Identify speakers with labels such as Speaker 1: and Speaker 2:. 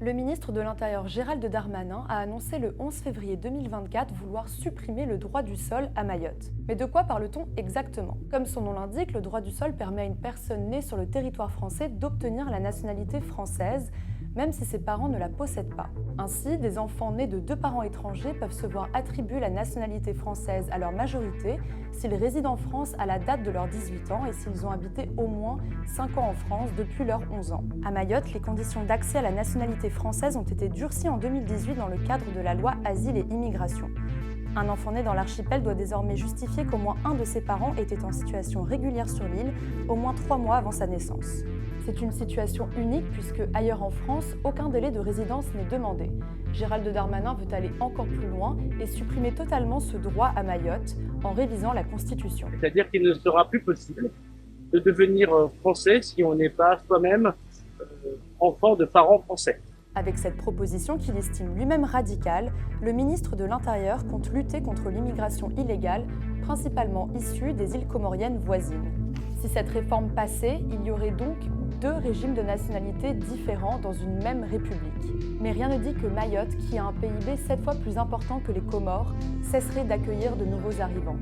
Speaker 1: Le ministre de l'Intérieur Gérald Darmanin a annoncé le 11 février 2024 vouloir supprimer le droit du sol à Mayotte. Mais de quoi parle-t-on exactement? Comme son nom l'indique, le droit du sol permet à une personne née sur le territoire français d'obtenir la nationalité française, même si ses parents ne la possèdent pas. Ainsi, des enfants nés de deux parents étrangers peuvent se voir attribuer la nationalité française à leur majorité s'ils résident en France à la date de leurs 18 ans et s'ils ont habité au moins 5 ans en France depuis leurs 11 ans. À Mayotte, les conditions d'accès à la nationalité française ont été durcies en 2018 dans le cadre de la loi Asile et Immigration. Un enfant né dans l'archipel doit désormais justifier qu'au moins un de ses parents était en situation régulière sur l'île au moins 3 mois avant sa naissance. C'est une situation unique puisque, ailleurs en France, aucun délai de résidence n'est demandé. Gérald Darmanin veut aller encore plus loin et supprimer totalement ce droit à Mayotte en révisant la Constitution.
Speaker 2: C'est-à-dire qu'il ne sera plus possible de devenir français si on n'est pas soi-même enfant de parents français.
Speaker 1: Avec cette proposition qu'il estime lui-même radicale, le ministre de l'Intérieur compte lutter contre l'immigration illégale, principalement issue des îles comoriennes voisines. Si cette réforme passait, il y aurait donc 2 régimes de nationalité différents dans une même république. Mais rien ne dit que Mayotte, qui a un PIB 7 fois plus important que les Comores, cesserait d'accueillir de nouveaux arrivants.